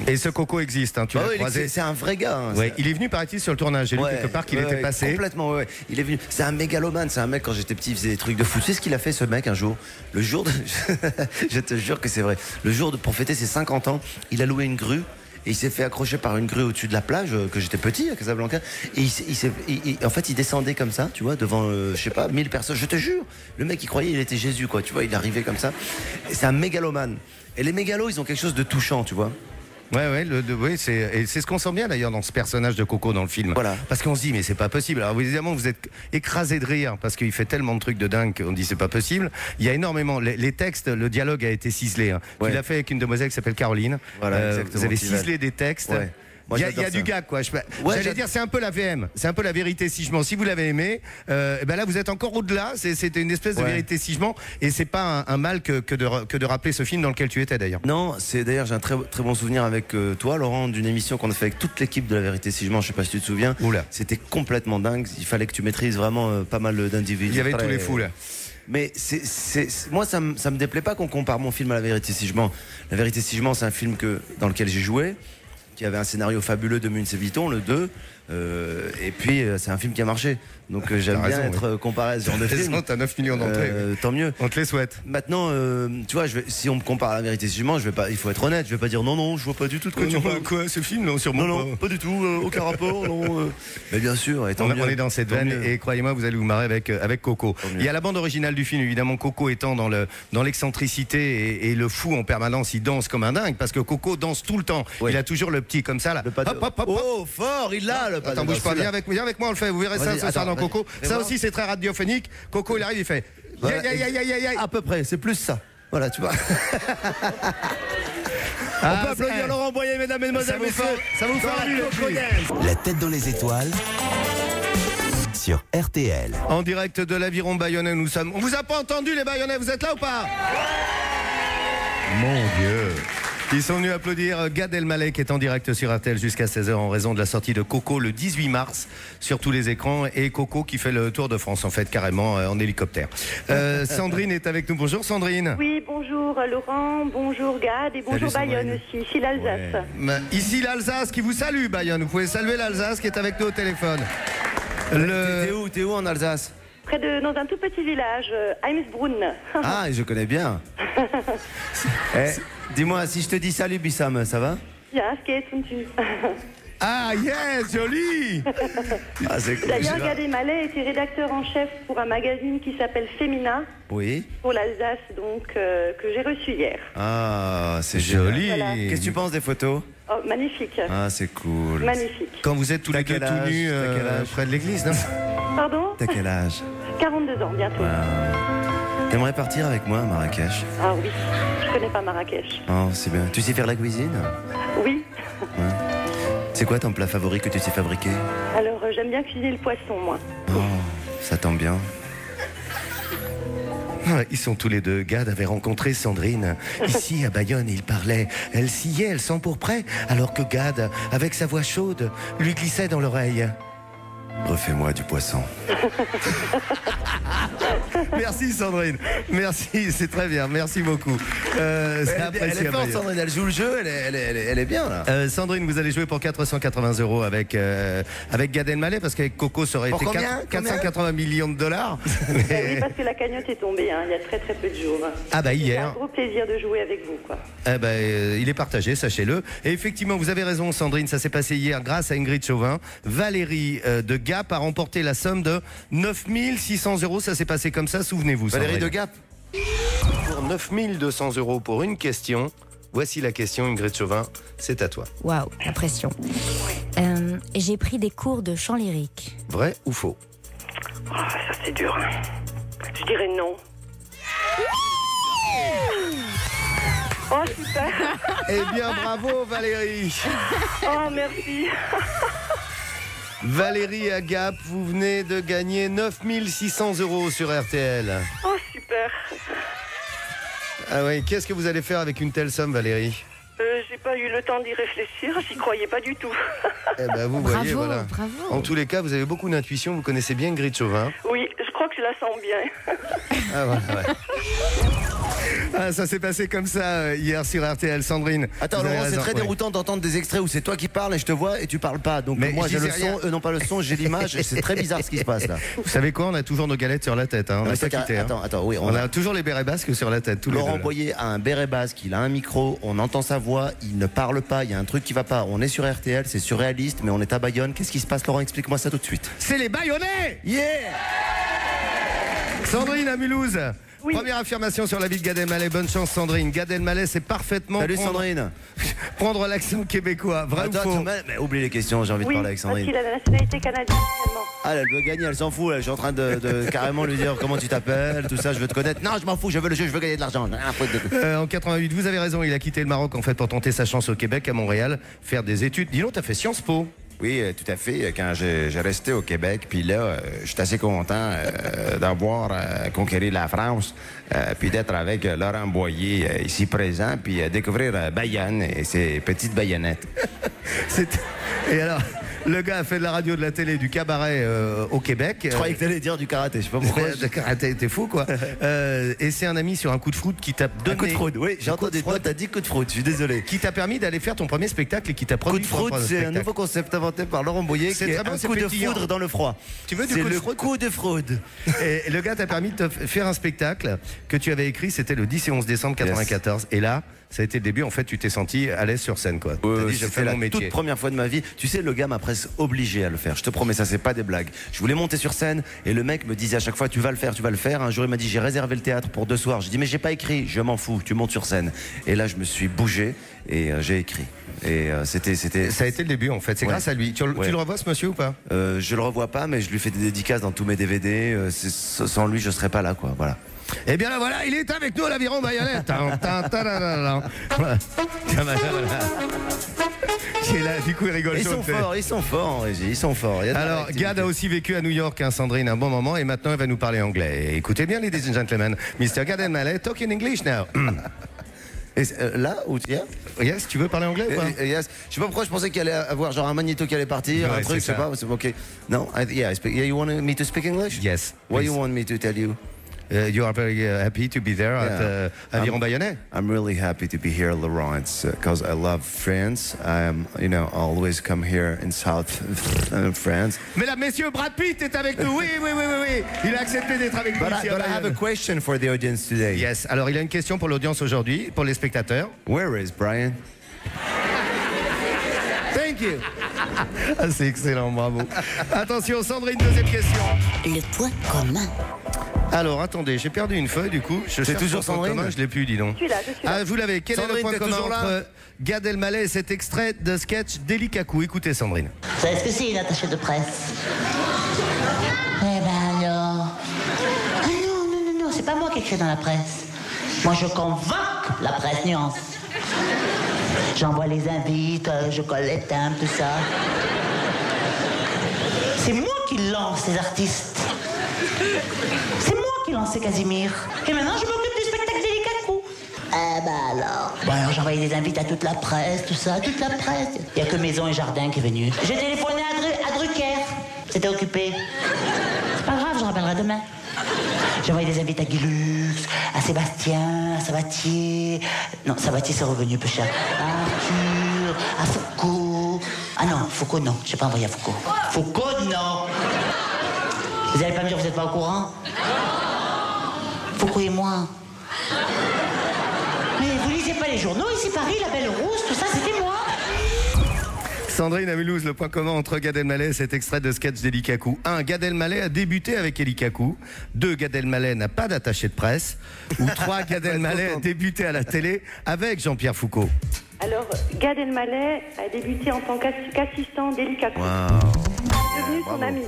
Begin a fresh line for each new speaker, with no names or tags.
Et ce Coco existe, hein, tu l'as croisé.
C'est un vrai gars. Hein,
ouais, il est venu, paraît-il, sur le tournage. J'ai lu quelque part qu'il était passé.
Complètement, ouais. Il est venu. C'est un mégalomane. C'est un mec, quand j'étais petit, il faisait des trucs de fou. Tu sais ce qu'il a fait, ce mec, un jour? Le jour de... Je te jure que c'est vrai. Le jour pour fêter ses 50 ans, il a loué une grue. Et il s'est fait accrocher par une grue au-dessus de la plage, que j'étais petit à Casablanca. Et en fait, il descendait comme ça, tu vois, devant, je sais pas, 1000 personnes. Je te jure, le mec, il croyait il était Jésus, quoi. Tu vois, il arrivait comme ça. C'est un mégalomane. Et les mégalos, ils ont quelque chose de touchant, tu vois.
Ouais, c'est ce qu'on sent bien d'ailleurs dans ce personnage de Coco dans le film.
Voilà.
Parce qu'on se dit, mais c'est pas possible. Alors évidemment, vous êtes écrasé de rire parce qu'il fait tellement de trucs de dingue qu'on dit c'est pas possible. Il y a énormément. Les textes, le dialogue a été ciselé. Hein. Ouais. Il l'a fait avec une demoiselle qui s'appelle Caroline.
Voilà,
vous avez ciselé des textes.
Ouais.
Il y a du gag, quoi. J'allais dire, c'est un peu la VM, c'est un peu la vérité si je mens. Si vous l'avez aimé, ben là vous êtes encore au-delà. C'était une espèce de vérité si je mens, et c'est pas un mal que de rappeler ce film dans lequel tu étais d'ailleurs.
Non, c'est d'ailleurs j'ai un très bon souvenir avec toi, Laurent, d'une émission qu'on a fait avec toute l'équipe de La Vérité si je mens. Je sais pas si tu te souviens.
Oula.
C'était complètement dingue. Il fallait que tu maîtrises vraiment pas mal d'individus.
Il y avait tous les fous là.
Mais moi, ça me déplaît pas qu'on compare mon film à La Vérité si je mens. La Vérité si je mens, c'est un film dans lequel j'ai joué, qui avait un scénario fabuleux de Munz et Vuitton, le 2. Et puis c'est un film qui a marché, donc j'aime bien être comparé à ce genre de film.
T'as 9 millions d'entrées,
tant mieux.
On te les souhaite.
Maintenant, tu vois, si on me compare à La Vérité si je mens, il faut être honnête, je vais pas dire non, je vois pas du tout de quoi tu parles.
Quoi, ce film, non, sûrement
non, pas du tout, aucun rapport, non. Mais bien sûr,
on est dans cette veine, et croyez-moi, vous allez vous marrer avec Coco. Il y a la bande originale du film, évidemment, Coco étant dans l'excentricité et le fou en permanence, il danse comme un dingue, parce que Coco danse tout le temps. Il a toujours le petit comme ça là.
Oh, fort, il l'a.
Attends, bouge pas, viens avec moi, on le fait. Vous verrez ça ce soir dans Coco. Ça aussi, c'est très radiophonique. Coco, il arrive, il fait.
À peu près, c'est plus ça. Voilà, tu vois. On peut applaudir Laurent Boyer, mesdames, mesdemoiselles, messieurs.
Ça vous fait
La tête dans les étoiles sur RTL.
En direct de l'Aviron Bayonnais, nous sommes. On vous a pas entendu, les Bayonnais, vous êtes là ou pas? Mon Dieu. Ils sont venus applaudir Gad Elmaleh qui est en direct sur RTL jusqu'à 16h en raison de la sortie de Coco le 18 mars sur tous les écrans, et Coco qui fait le tour de France en fait carrément en hélicoptère. Sandrine est avec nous. Bonjour Sandrine.
Oui, bonjour Laurent, bonjour Gad et bonjour Bayonne aussi, ici l'Alsace.
Ouais. Ici l'Alsace qui vous salue Bayonne, vous pouvez saluer l'Alsace qui est avec nous au téléphone.
T'es où en Alsace?
Dans un tout petit village, Heimsbrunn.
Ah, je connais bien. Dis-moi, si je te dis salut Bissam, ça va?
Ja, es geht und tschüss.
Ah yes, joli.
Cool.
D'ailleurs, Gad Elmaleh était rédacteur en chef pour un magazine qui s'appelle Femina.
Oui.
Pour l'Alsace, donc, que j'ai reçu hier.
Ah, c'est joli.
Voilà.
Qu'est-ce que tu penses des photos?
Oh, magnifique.
Ah, c'est cool.
Magnifique.
Quand vous êtes tous les deux tout nus près de l'église, non?
Pardon?
T'as quel âge?
42 ans, bientôt.
T'aimerais partir avec moi à Marrakech?
Ah oui, je connais pas Marrakech.
Oh, c'est bien. Tu sais faire la cuisine?
Oui.
Ouais. C'est quoi ton plat favori que tu sais fabriquer?
Alors, j'aime bien cuisiner le poisson, moi.
Oh, ça tombe bien.
Ils sont tous les deux. Gad avait rencontré Sandrine ici à Bayonne, il parlait. Elle sciait, elle s'empourprait, alors que Gad, avec sa voix chaude, lui glissait dans l'oreille.
Refais-moi du poisson.
Merci Sandrine, merci, c'est très bien, merci beaucoup.
Elle est forte Sandrine, elle joue le jeu, elle est bien là.
Sandrine, vous allez jouer pour 480 € avec Gad Elmaleh, parce qu'avec Coco ça aurait été 480 millions de dollars.
Oui, parce que la cagnotte est tombée, hein, il y a très peu de jours.
Ah bah hier.
C'est un gros plaisir de jouer avec vous, quoi.
Il est partagé, sachez-le. Et effectivement, vous avez raison Sandrine, ça s'est passé hier grâce à Ingrid Chauvin. Valérie de Gap a remporté la somme de 9600 €. Ça s'est passé comme ça, souvenez-vous.
Valérie de Gap.
Pour 9200 € pour une question. Voici la question, Ingrid Chauvin, c'est à toi.
Waouh, la pression. J'ai pris des cours de chant lyrique.
Vrai ou faux?
Oh, ça c'est dur. Je dirais non. Oh, super.
Eh bien, bravo Valérie.
Oh, merci.
Valérie à Gap, vous venez de gagner 9600 € sur RTL.
Oh, super.
Ah oui, qu'est-ce que vous allez faire avec une telle somme, Valérie?
J'ai pas eu le temps d'y réfléchir, j'y croyais pas du tout.
Eh ben, vous
Bravo,
voyez, voilà.
bravo.
En tous les cas, vous avez beaucoup d'intuition, vous connaissez bien Ingrid Chauvin.
Oui, je crois que je la sens bien.
Ah voilà, ouais. Ah, ça s'est passé comme ça hier sur RTL, Sandrine.
Attends,
Vous avez
Laurent, c'est
raison,
très
oui.
déroutant d'entendre des extraits où c'est toi qui parles et je te vois et tu parles pas. Donc
Mais
moi
je
j'ai le
disais rien.
son, eux n'ont pas le son, j'ai l'image et c'est très bizarre ce qui se passe là.
Vous savez quoi, on a toujours nos galettes sur la tête, hein. On
Non,
n'a
mais
pas
c'est
quitté. hein.
Attends, oui,
On a toujours les bérets basques sur la tête, tous les
Laurent
deux, là.
Boyer a un béret basque, il a un micro, on entend sa voix, il ne parle pas, il y a un truc qui va pas. On est sur RTL, c'est surréaliste, mais on est à Bayonne. Qu'est-ce qui se passe, Laurent? Explique-moi ça tout de suite.
C'est les Bayonnais.
Yeah!
Sandrine à Mulhouse.
Oui.
Première affirmation sur la vie de Gad Elmaleh. Bonne chance, Sandrine. Gad Elmaleh, c'est parfaitement
Salut
prendre,
Sandrine.
prendre l'accent québécois. Vrai ou
Attends,
faux?
mais oublie les questions, j'ai envie de
Oui,
parler avec
parce
Sandrine.
qu'il a la nationalité canadienne également.
Ah, elle veut gagner, elle s'en fout. Là. Je suis en train de carrément lui dire comment tu t'appelles, tout ça, je veux te connaître. Non, je m'en fous, je veux le jeu, je veux gagner de l'argent.
En 88, vous avez raison, il a quitté le Maroc en fait pour tenter sa chance au Québec, à Montréal, faire des études. Dis donc, t'as fait Sciences Po.
Oui, tout à fait. Quand j'ai resté au Québec, puis là, je suis assez content d'avoir conquéri la France, puis d'être avec Laurent Boyer ici présent, puis découvrir Bayonne et ses petites baïonnettes.
Et alors, le gars a fait de la radio, de la télé, du cabaret au Québec.
Je croyais que t'allais dire du karaté, je sais pas pourquoi.
Le karaté, t'es fou quoi. Et c'est un ami sur un coup de fraude qui t'a donné.
Un coup de fraude, oui, j'ai entendu. Toi, t'as dit coup de fraude, je suis désolé.
Qui t'a permis d'aller faire ton premier spectacle et qui t'a
Coup
produit
de
ton
fraude,
premier
c'est un
spectacle.
nouveau concept inventé par Laurent Boyer
C'est
qui est
très bien,
un
c'est
coup de
pétillant.
foudre dans le froid.
Tu veux du
C'est
coup de
le
fraude
coup de fraude.
Et le gars t'a permis de te faire un spectacle que tu avais écrit, c'était le 10 et 11 décembre 94. Et là, ça a été le début, en fait, tu t'es senti à l'aise sur scène, quoi. T'as dit, je fais
C'était la
mon métier.
toute première fois de ma vie. Tu sais, le gars m'a presque obligé à le faire. Je te promets, ça, c'est pas des blagues. Je voulais monter sur scène et le mec me disait à chaque fois, tu vas le faire, tu vas le faire. Un jour, il m'a dit, j'ai réservé le théâtre pour 2 soirs. Je dis, mais j'ai pas écrit. Je m'en fous, tu montes sur scène. Et là, je me suis bougé et j'ai écrit. Et c'était.
Ça a été le début, en fait. C'est
Ouais.
grâce à lui. Tu
Ouais.
le revois, ce monsieur, ou pas?
Je le revois pas, mais je lui fais des dédicaces dans tous mes DVD. Sans lui, je serais pas là, quoi. Voilà.
Eh bien, là, voilà, il est avec nous à l'Aviron Bayonnais. Tan, tan, tadadadam. Voilà. Qui est là, du coup, il rigole.
Ils
chaud,
sont
fait.
forts, ils sont forts en régie, ils sont forts. Il y a de la
Alors,
réactivité.
Gad a aussi vécu à New York, hein, Sandrine, un bon moment, et maintenant, elle va nous parler anglais. Écoutez bien, ladies and gentlemen, Mr. Gad Elmaleh, talk in English now.
Et, là où yeah?
Yes, tu veux parler anglais ou pas?
Yes. Je sais pas pourquoi je pensais qu'il allait avoir genre un magnéto qui allait partir,
Ouais,
un truc, je
c'est
sais
ça.
pas. C'est ok. No, yeah, you want me to speak English?
Yes,
What
please.
you want me to tell you?
You are very happy to be there
Yeah.
at Aviron Bayonnais.
I'm really happy to be here, Laurent, because I love France. Always come here in South France.
Mesdames, messieurs, Brad Pitt est avec nous. Oui, oui, oui, oui, oui. Il a accepté d'être avec nous
But
ici
I
à
have a
Bayonne.
question for the audience today.
Yes, alors il a une question pour l'audience aujourd'hui, pour les spectateurs.
Where is Brian?
Thank you. Ah, c'est excellent, bravo. Attention, Sandrine, deuxième question.
Le point commun.
Alors, attendez, j'ai perdu une feuille, du coup. Je cherche
toujours
mon point
Sandrine
commun, je l'ai plus, dis donc.
Je suis là, je suis là.
Ah, vous l'avez. Quel est le
Sandrine,
point
t'es
commun
toujours là
entre Gad Elmaleh et cet extrait de sketch d'Eli Kakou? Écoutez, Sandrine.
Vous savez ce que c'est une attachée de presse? Eh ben alors. Ah non, c'est pas moi qui écris dans la presse. Moi je convoque la presse, nuance. J'envoie les invites, je colle les timbres, tout ça. C'est moi qui lance les artistes. C'est moi qui lance Casimir. Et maintenant je m'occupe du spectacle d'Eli Kakou. Eh ben alors. Bon alors j'ai envoyé des invites à toute la presse, tout ça, toute la presse. Il n'y a que Maison et Jardin qui est venu. J'ai téléphoné à Drucker. C'était occupé. C'est pas grave, je rappellerai demain. J'ai envoyé des invites à Guy Lux, à Sébastien, à Sabatier. Non, Sabatier c'est revenu peu cher. À Arthur, à Foucault. Ah non, Foucault non, j'ai pas envoyé à Foucault. Foucault non. Vous allez pas me dire que vous êtes pas au courant? Foucault et moi. Mais vous lisez pas les journaux ici, Paris, La Belle Rousse, tout ça, c'était moi.
Sandrine à Mulhouse, le point commun entre Gad Elmaleh et cet extrait de sketch d'Eli Kakou. 1. Gad Elmaleh a débuté avec Eli Kakou. 2. Gad Elmaleh n'a pas d'attaché de presse. Ou 3. Gad Elmaleh a débuté à la télé avec Jean-Pierre Foucault.
Alors, Gad Elmaleh a débuté en tant qu'assistant d'Eli Kakou. Je suis devenue son ami.